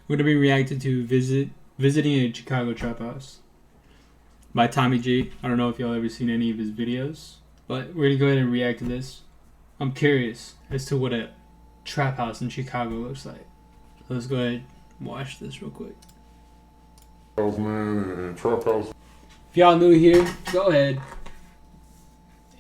We're gonna be reacting to visiting a Chicago trap house by Tommy G. I don't know if y'all ever seen any of his videos, but we're gonna go ahead and react to this. I'm curious as to what a trap house in Chicago looks like. So let's go ahead and watch this real quick. Man, and trap house. If y'all new here, go ahead.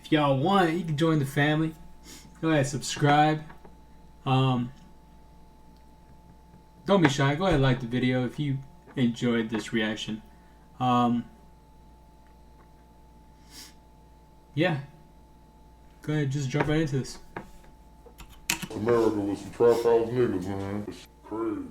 If y'all want, you can join the family. Go ahead, subscribe. Don't be shy. Go ahead and like the video if you enjoyed this reaction. Yeah. Go ahead, just jump right into this. America with some trap house niggas, man. It's crazy.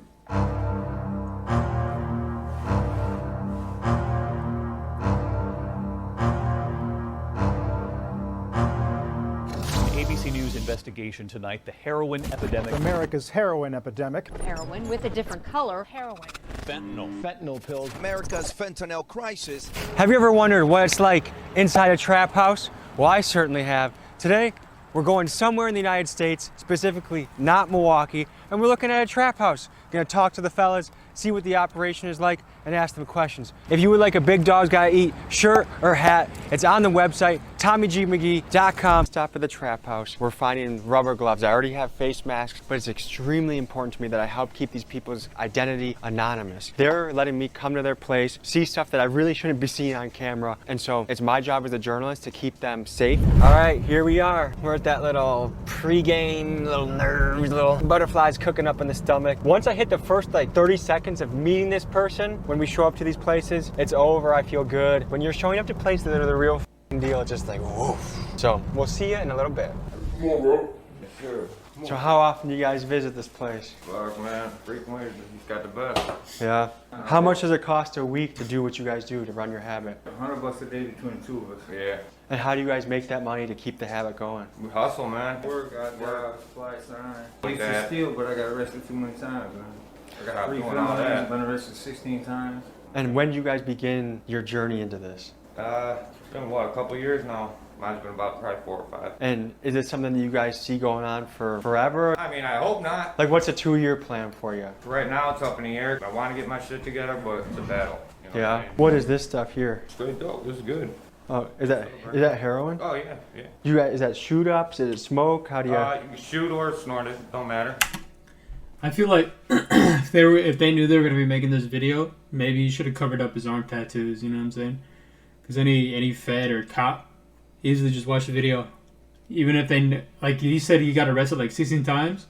ABC News investigation tonight, the heroin epidemic. America's heroin epidemic. Heroin with a different color. Heroin. Fentanyl pills. America's fentanyl crisis. Have you ever wondered what it's like inside a trap house? Well, I certainly have. Today, we're going somewhere in the United States, specifically not Milwaukee, and we're looking at a trap house. Gonna talk to the fellas, see what the operation is like, and ask them questions. If you would like a Big Dog's Gotta Eat shirt or hat, it's on the website, TommyGMcGee.com. Stop at the trap house. We're finding rubber gloves. I already have face masks, but it's extremely important to me that I help keep these people's identity anonymous. They're letting me come to their place, see stuff that I really shouldn't be seeing on camera, and so it's my job as a journalist to keep them safe. All right, here we are. We're at that little pre-game, little nerves, little butterflies cooking up in the stomach. Once I hit the first like 30 seconds of meeting this person, when we show up to these places, it's over. I feel good. When you're showing up to places that are the real deal, it's just like, woof. So we'll see you in a little bit. Come on, bro. Yes, sir. So how often do you guys visit this place? Fuck, man. Frequently, he's got the best. Yeah. How much does it cost a week to do what you guys do, to run your habit? $100 a day between the two of us. Yeah. And how do you guys make that money to keep the habit going? We hustle, man. Work, got jobs, flight sign. Like Used to that. steal, but I got arrested too many times, man. I got Three doing all felonies, that. been arrested 16 times. And when do you guys begin your journey into this? It's been, what, a couple years now? Mine's been about probably 4 or 5. And is it something that you guys see going on for forever? I mean, I hope not. Like, what's a 2-year plan for you? Right now, it's up in the air. I want to get my shit together, but it's a battle. You know Yeah. what I mean? What is this stuff here? Straight dope. This is good. Oh, is that heroin? Oh, yeah, yeah. You guys, is that shoot ups? Is it smoke? How do you? You can shoot or snort it. Don't matter. I feel like if they knew they were gonna be making this video, maybe he should have covered up his arm tattoos. You know what I'm saying? Because any Fed or cop easily just watch the video, even if they, like he said, he got arrested like 16 times.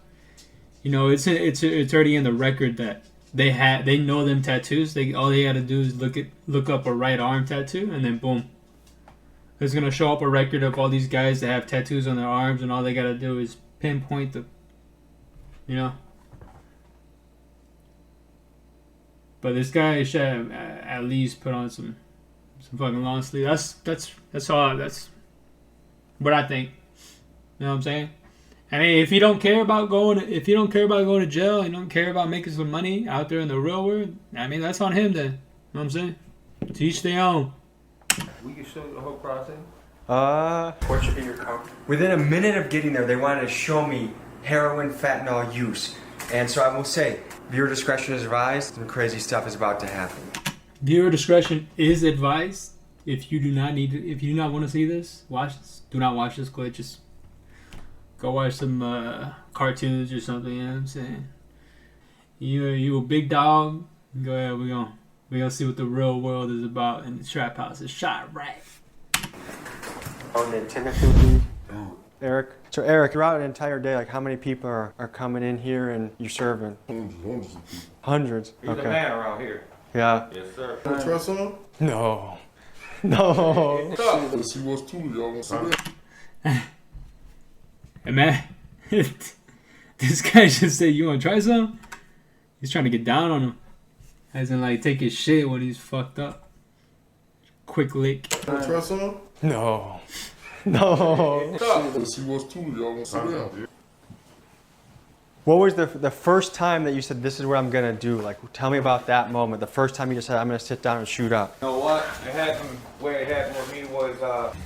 You know, it's already in the record that they know them tattoos. All they gotta do is look up a right arm tattoo, and then boom, there's gonna show up a record of all these guys that have tattoos on their arms, and all they gotta do is pinpoint the, you know. But this guy should have at least put on some fucking long sleeve. That's all. That's what I think. You know what I'm saying? I mean, if you don't care about going to jail, you don't care about making some money out there in the real world, I mean, that's on him then. You know what I'm saying? To each their own. We can show you the whole process. What should be your count? Within a minute of getting there, they wanted to show me heroin fentanyl use. And so I will say, viewer discretion is advised. Some crazy stuff is about to happen. Viewer discretion is advised. If you do not want to see this, watch this. Do not watch this clip. Just go watch some cartoons or something. You know what I'm saying? You a big dog. Go ahead. We gonna see what the real world is about in the trap house. It's shot right. On the Timothy, Eric. So Eric, throughout an entire day, like how many people are coming in here and you're serving? Hundreds of people. Hundreds. He's the man around here. Yeah. Yes, sir. Want to try some? No. No. Let's see what's to y'all. Want to see that? Hey man, this guy just said, "You wanna try some?" He's trying to get down on him, as in like take his shit when he's fucked up. Quick lick. Want to try some? No. No. Let's see what's to y'all. Want to see that? What was the first time that you said, this is what I'm gonna do? Like, tell me about that moment. The first time you just said, I'm gonna sit down and shoot up. You know what? Where it happened with me was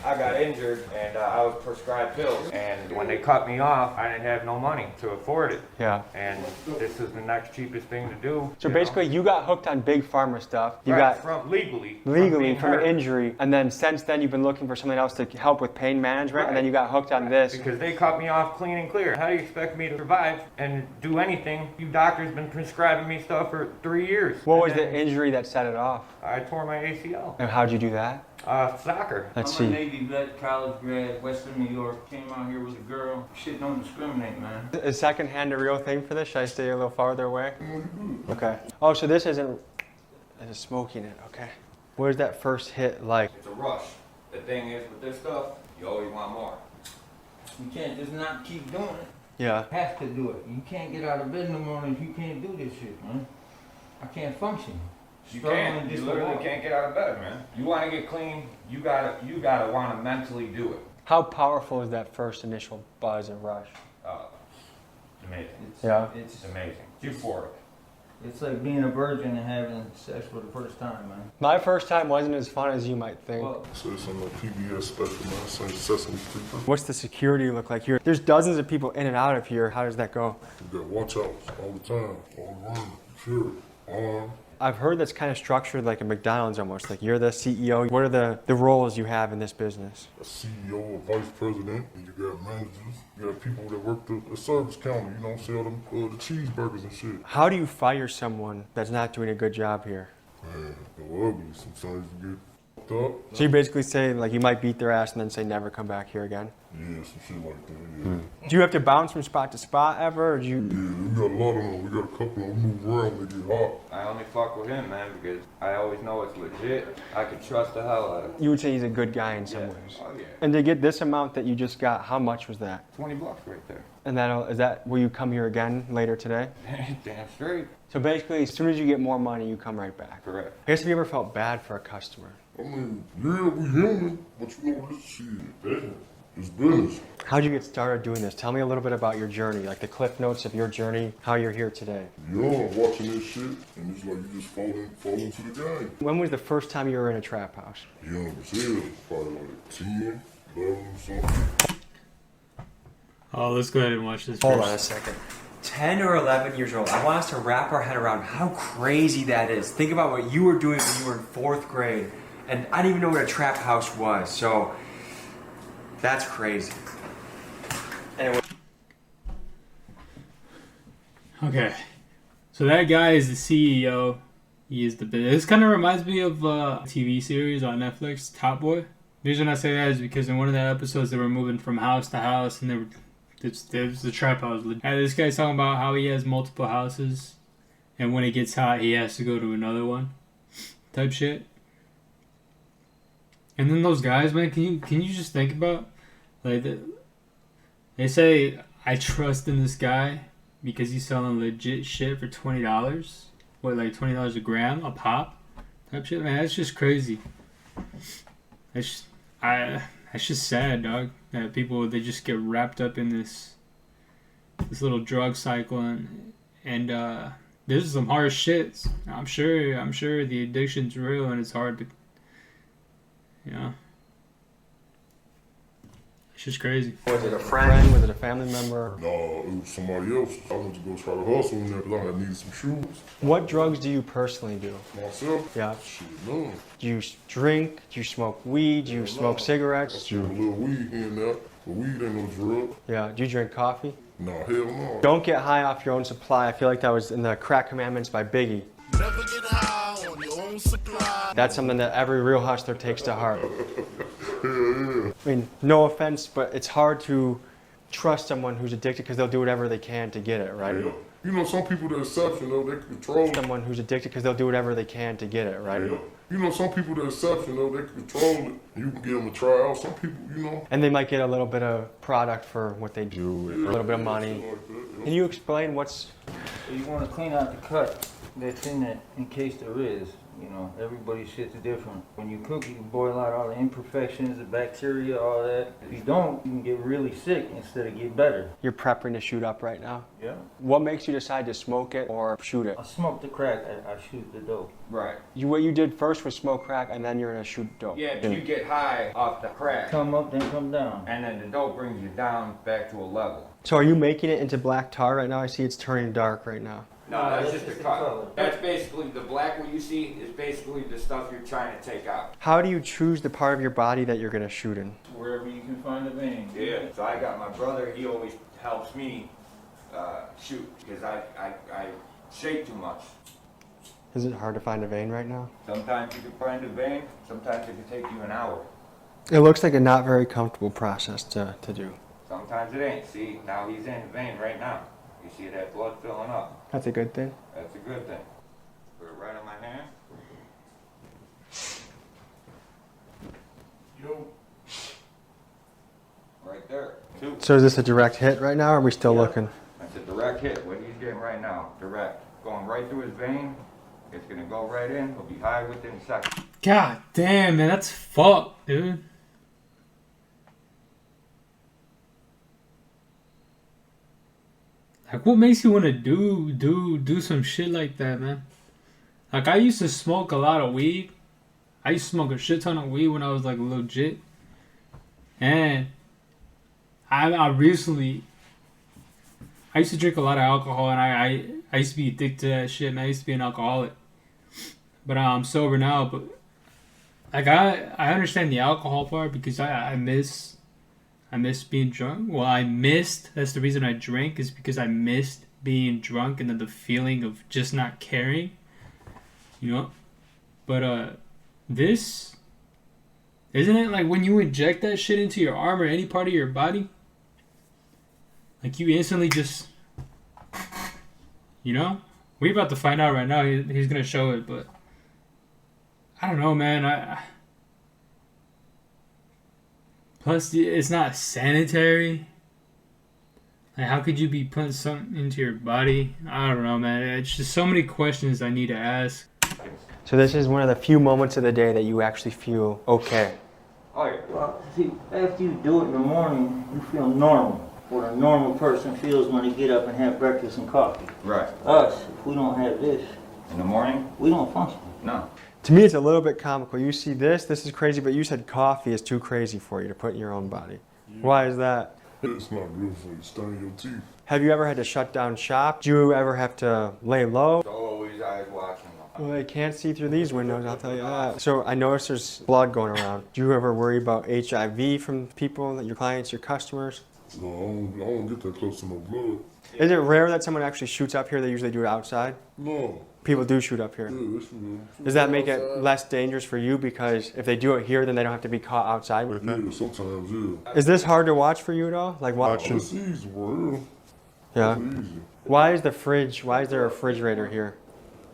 I got injured and I was prescribed pills. And when they cut me off, I didn't have no money to afford it. Yeah. And this is the next cheapest thing to do. So basically, you got hooked on big pharma stuff. You right, got from legally from an hurt. injury, and then since then you've been looking for something else to help with pain management, and then you got hooked on this. Because they cut me off clean and clear. How do you expect me to survive and do anything? You doctors been prescribing me stuff for 3 years. What was the injury that set it off? I tore my ACL. And how'd you do that? Soccer. Let's I'm a see. Navy vet, college grad, Western New York. Came out here with a girl. Shit don't discriminate, man. Is secondhand a real thing for this? Should I stay a little farther away? Okay. Oh, so this isn't smoking it, okay. Where's that first hit like? It's a rush. The thing is with this stuff, you always want more. You can't just not keep doing it. Yeah. You have to do it. You can't get out of bed in the morning if you can't do this shit, man. I can't function. You Struggling can't. You just to literally walk. can't get out of bed, man. You want to get clean, you gotta want to mentally do it. How powerful is that first initial buzz and rush? Amazing. Yeah. It's amazing. Euphoric. It's like being a virgin and having sex for the first time, man. My first time wasn't as fun as you might think. Well, So it's on the PBS special, man. St. Sesame Street. What's the security look like here? There's dozens of people in and out of here. How does that go? You got watch outs all the time, all around. Sure. I've heard that's kind of structured like a McDonald's almost. Like you're the CEO. What are the roles you have in this business? A CEO, a vice president, and you got managers. You got people that work the service counter, you know, sell them the cheeseburgers and shit. How do you fire someone that's not doing a good job here? Man, they're ugly. Sometimes you get fucked up. So you're basically saying like you might beat their ass and then say never come back here again? Yeah, some shit like that, yeah. Do you have to bounce from spot to spot ever? Or do you? Yeah, we got a lot of them. We got a couple of them move around when they get hot. I only fuck with him, man, because I always know it's legit. I can trust the hell out of it. You would say he's a good guy in some ways. Oh yeah. And to get this amount that you just got, how much was that? $20 right there. And is that will you come here again later today? Damn straight. So basically, as soon as you get more money, you come right back. Correct. I guess have you ever felt bad for a customer? I mean, yeah, we human, but you know, this shit, business. It's business. How'd you get started doing this? Tell me a little bit about your journey, like the cliff notes of your journey, how you're here today. Young, watching this shit, and it's like you just fall into the game. When was the first time you were in a trap house? Young as hell, probably like 10, 11, something. Oh, let's go ahead and watch this. Hold first. on a second. 10 or 11 years old. I want us to wrap our head around how crazy that is. Think about what you were doing when you were in 4th grade. And I didn't even know what a trap house was. So that's crazy. Anyway. Okay, so that guy is the CEO. He is the business. This kind of reminds me of a TV series on Netflix, Top Boy. The reason I say that is because in one of the episodes they were moving from house to house, and there was the trap house. And this guy's talking about how he has multiple houses, and when it gets hot, he has to go to another one, type shit. And then those guys, man, can you just think about, like, they say I trust in this guy because he's selling legit shit for $20. What, like $20 a gram, a pop, type shit, man. That's just crazy. That's just sad, dog. That people, they just get wrapped up in this little drug cycle, and this is some harsh shit. I'm sure the addiction's real and it's hard, but you know, it's just crazy. Was it a friend? Was it a family member? No, it was somebody else. I went to go try to hustle in there because I had needed some shoes. What drugs do you personally do? Myself? Yeah. Shit, none. Do you drink? Do you smoke weed? Do you smoke cigarettes? Shit, a little weed here and there. But weed ain't no drug. Yeah. Do you drink coffee? No, hell no. Don't get high off your own supply. I feel like that was in the Crack Commandments by Biggie. Never get high on your own supply. That's something that every real hustler takes to heart. I mean, no offense, but it's hard to trust someone who's addicted because they'll do whatever they can to get it, right? Yeah. You know, some people, the exception, though, they can control it. Someone who's addicted because they'll do whatever they can to get it, right? Yeah. You know, some people, the exception, though, they can control it. You can give them a try out. Some people, you know. And they might get a little bit of product for what they do, a little bit of money. Like that, you know. Can you explain what's... So you want to clean out the cut. that's in it in case there is. You know, everybody's shit's different. When you cook, you can boil out all the imperfections, the bacteria, all that. If you don't, you can get really sick instead of get better. You're prepping to shoot up right now? Yeah. What makes you decide to smoke it or shoot it? I smoke the crack, I shoot the dope. Right. What you did first was smoke crack, and then you're gonna shoot dope. Yeah, you get high off the crack, Come up, then come down. and then the dope brings you down back to a level. So are you making it into black tar right now? I see it's turning dark right now. No, that's just just the the color. cut. That's basically the black what you see is basically the stuff you're trying to take out. How do you choose the part of your body that you're gonna shoot in? Wherever you can find a vein. Yeah. So I got my brother. He always helps me shoot because I shake too much. Is it hard to find a vein right now? Sometimes you can find a vein. Sometimes it can take you an hour. It looks like a not very comfortable process to do. Sometimes it ain't. See, now he's in the vein right now. You see that blood filling up. That's a good thing. That's a good thing. Put it right on my hand. Yo. Right there. Two. So is this a direct hit right now, or are we still looking? That's a direct hit. What he's getting right now. Direct. Going right through his vein. It's gonna go right in. He'll be high within a second. God damn, man, that's fucked, dude. Like, what makes you want to do some shit like that, man? Like, I used to smoke a lot of weed. I used to smoke a shit ton of weed when I was like legit. And I recently, I used to drink a lot of alcohol, and I used to be addicted to that shit, man. I used to be an alcoholic. But I'm sober now, but like I understand the alcohol part because I miss being drunk. Well, that's the reason I drank, is because I missed being drunk and then the feeling of just not caring, you know? But this, isn't it like when you inject that shit into your arm or any part of your body, like you instantly just, you know? We're about to find out right now. He's gonna show it, but I don't know, man. Plus, it's not sanitary. Like, how could you be putting something into your body? I don't know, man. It's just so many questions I need to ask. So this is one of the few moments of the day that you actually feel okay. Oh yeah. Well, see, after you do it in the morning, you feel normal. What a normal person feels when they get up and have breakfast and coffee. Right. Us, if we don't have this, In the morning? we don't function. No. To me, it's a little bit comical. You see this is crazy, but you said coffee is too crazy for you to put in your own body. Yeah. Why is that? It's not good for you. Stain your teeth. Have you ever had to shut down shop? Do you ever have to lay low? Always eyes watching. Well, they can't see through these windows, I'll tell you that. So I noticed there's blood going around. Do you ever worry about HIV from people, your clients, your customers? No, I don't get that close to no blood. Is it rare that someone actually shoots up here? They usually do it outside. No. People do shoot up here. Yeah, it's real. Does that make it less dangerous for you? Because if they do it here, then they don't have to be caught outside with it. Yeah, sometimes, yeah. Is this hard to watch for you at all? Like watching? It's easy, bro. Yeah. It's easy. Why is there a refrigerator here?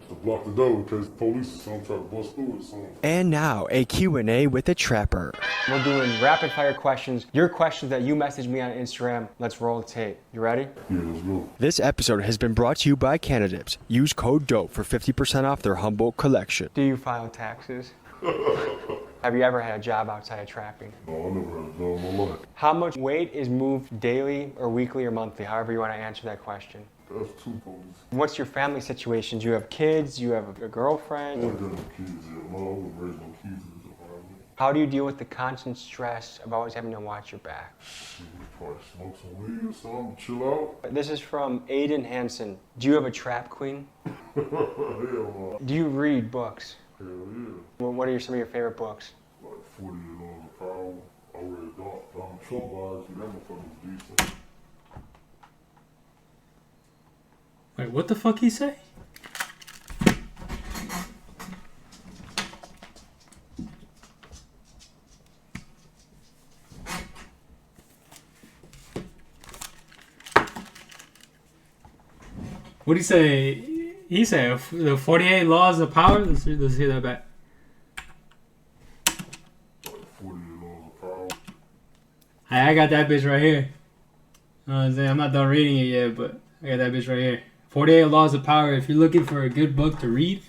To block the door in case police or something try to bust through it or something. And now a Q&A with the Trapper. We're doing rapid fire questions. Your questions that you messaged me on Instagram. Let's roll the tape. You ready? Yeah, let's go. This episode has been brought to you by Canadips. Use code DOPE for 50% off their Humboldt collection. Do you file taxes? Have you ever had a job outside of trapping? No, I never had a job in my life. How much weight is moved daily or weekly or monthly? However you want to answer that question. That's two police. What's your family situation? Do you have kids? Do you have a I girlfriend? ain't got no kids yet. No, I wouldn't raise no kids in this environment. How do you deal with the constant stress of always having to watch your back? Shit, probably smoke some weed or something, chill out. This is from Aiden Hansen. Do you have a trap queen? Hell no. Do you read books? Hell yeah. What are some of your favorite books? Like 40 Laws of Power. I read Donald Trump biography. That motherfucker was decent. Wait, what the fuck he say? What did he say? He said the 48 laws of power. Let's hear that back. Like 40 Laws of Power. Hey, I got that bitch right here. You know what I'm saying? I'm not done reading it yet, but I got that bitch right here. 48 Laws of Power. If you're looking for a good book to read,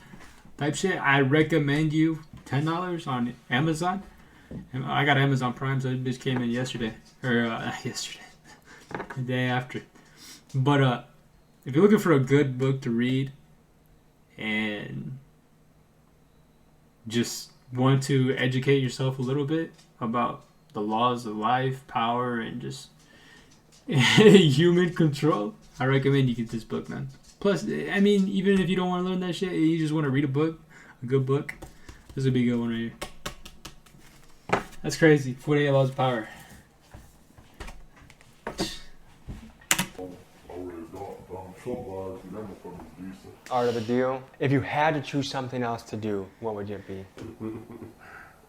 type shit, I recommend you $10 on Amazon. And I got Amazon Prime, so this came in yesterday. Or, yesterday. The day after. But, if you're looking for a good book to read and just want to educate yourself a little bit about the laws of life, power, and just human control, I recommend you get this book, man. Plus, I mean, even if you don't want to learn that shit, you just want to read a book, a good book, this would be a good one right here. That's crazy. 48 Laws of Power. Art of the deal. If you had to choose something else to do, what would it be?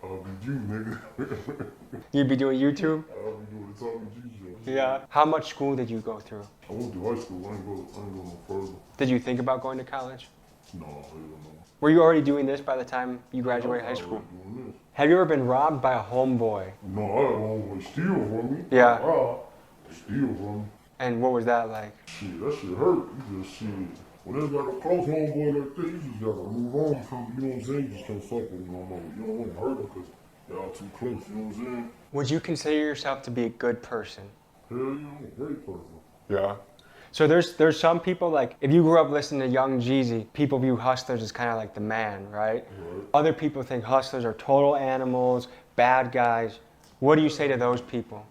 I'll be you, nigga. You'd be doing YouTube? I'll be doing the Talking G show. Yeah. How much school did you go through? I went to high school. I ain't go no further. Did you think about going to college? No, hell no. Were you already doing this by the time you graduated high school? Doing this. Have you ever been robbed by a homeboy? No, I had homeboy steal from me. Yeah. Rob. Steal from me. And what was that like? Shit, that shit hurt. You just shit. Whenever got a close homeboy like that, you just gotta move on from, you know what I'm saying? You just can't fuck with him no more. You don't want to hurt him because y'all too close, you know what I'm saying? Would you consider yourself to be a good person? Hell yeah, I'm a great person. Yeah. So there's some people, like, if you grew up listening to Young Jeezy, people view hustlers as kind of like the man, right? Other people think hustlers are total animals, bad guys. What do you say to those people?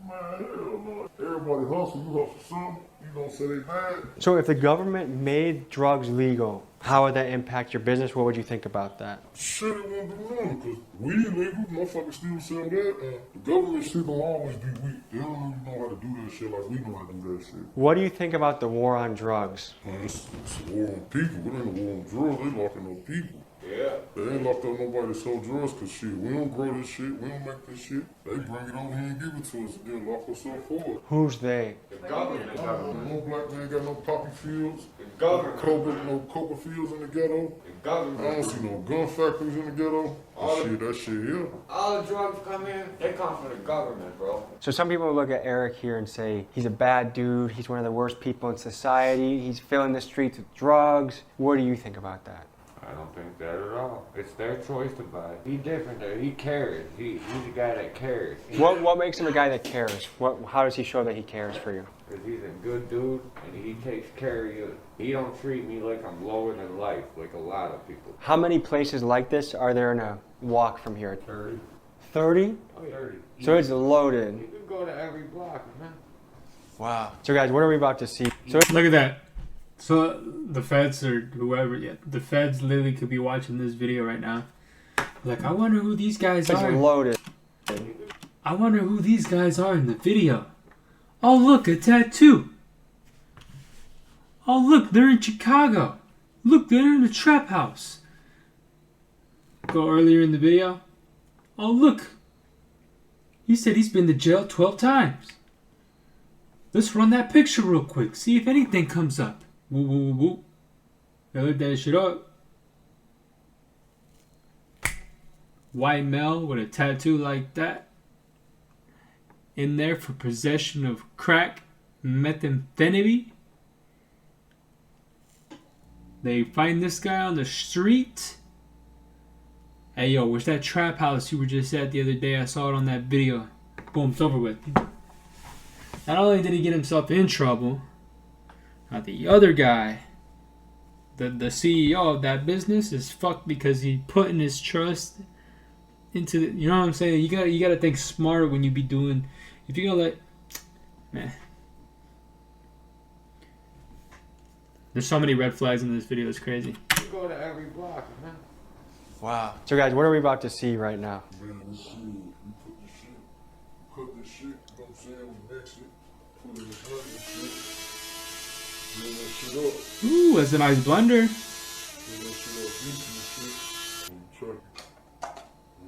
Man, hell no. Everybody hustle, you hustle some. You don't say they bad. So if the government made drugs legal, how would that impact your business? What would you think about that? Shit, it won't do nothing because weed legal, motherfuckers still sell that, and the government shit don't always be weak. They don't even know how to do that shit like we know how to do that shit. What do you think about the war on drugs? Man, it's a war on people. It ain't a war on drugs. They locking up people. Yeah. They ain't locked up nobody to sell drugs because shit, we don't grow this shit. We don't make this shit. They bring it over here and give it to us and then lock us up for it. Who's they? The government. No black man got no poppy fields. The government. No coca fields in the ghetto. The government. I don't see no gun factories in the ghetto. That shit here. All the drugs come in, they come from the government, bro. So some people look at Eric here and say, he's a bad dude, he's one of the worst people in society, he's filling the streets with drugs. What do you think about that? I don't think that at all. It's their choice to buy. He's different though. He cares. He's a guy that cares. What makes him a guy that cares? How does he show that he cares for you? Because he's a good dude and he takes care of you. He don't treat me like I'm lower than life, like a lot of people. How many places like this are there in a walk from here? 30. 30? Oh, 30. So it's loaded. You can go to every block, man. Wow. So guys, what are we about to see? So Look at that. So the feds or whoever, the feds literally could be watching this video right now. Like, I wonder who these guys it's are. loaded. I wonder who these guys are in the video. Oh, look, a tattoo. Oh, look, they're in Chicago. Look, they're in a trap house. Go earlier in the video. Oh, look. He said he's been to jail 12 times. Let's run that picture real quick. See if anything comes up. Woo, woo, woo, woo. I look that shit up. White male with a tattoo like that. In there for possession of crack methamphetamine. They find this guy on the street. Hey, yo, where's that trap house you were just at the other day? I saw it on that video. Boom, it's over with. Not only did he get himself in trouble, now the other guy, the CEO of that business, is fucked because he putting his trust into the, you know what I'm saying? You gotta think smarter when you be doing. If you're gonna let, man. There's so many red flags in this video. It's crazy. You go to every block, man. Wow. So guys, what are we about to see right now? Man, this shit, we cut this shit, you know what I'm saying? We mix it, put it in the blender and shit. Blend that shit up. Ooh, that's a nice blender. Blend that shit up, beat and shit. And check it.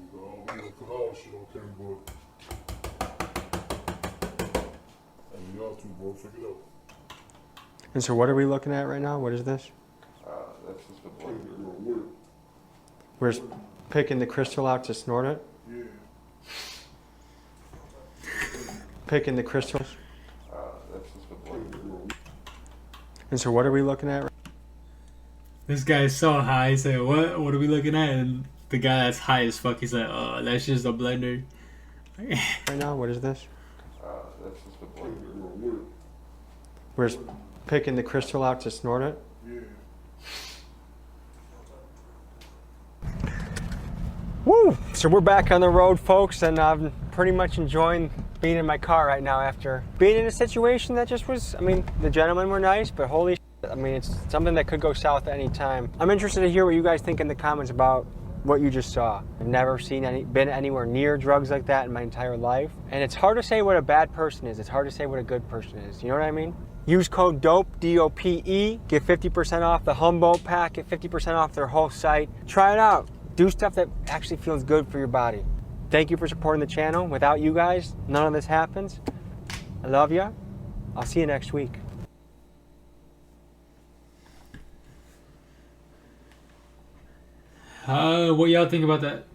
We gonna put all the shit on camera, but. And y'all two, bro, figure it out. And so what are we looking at right now? What is this? That's just a Take blender. it real work. We're picking the crystal out to snort it? Yeah. Picking the crystals? That's just a blender. And so what are we looking at? This guy's so high. He's like, what? What are we looking at? And the guy that's high as fuck, he's like, oh, that's just a blender. Right now, what is this? That's just a blender. We're just picking the crystal out to snort it? Woo! So we're back on the road, folks, and I'm pretty much enjoying being in my car right now after being in a situation that just was, I mean, the gentlemen were nice, but holy shit, I mean, it's something that could go south at any time. I'm interested to hear what you guys think in the comments about what you just saw. I've never been anywhere near drugs like that in my entire life. And it's hard to say what a bad person is. It's hard to say what a good person is. You know what I mean? Use code DOPE, D-O-P-E, get 50% off the Humboldt pack, get 50% off their whole site. Try it out. Do stuff that actually feels good for your body. Thank you for supporting the channel. Without you guys, none of this happens. I love ya. I'll see you next week. What y'all think about that?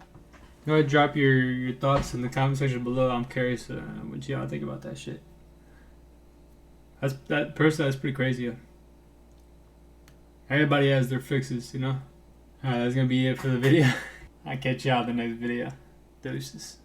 Go ahead, drop your thoughts in the comment section below. I'm curious what y'all think about that shit. That's pretty crazy. Yeah. Everybody has their fixes, you know. Alright, that's gonna be it for the video. I'll catch y'all in the next video. Deuces.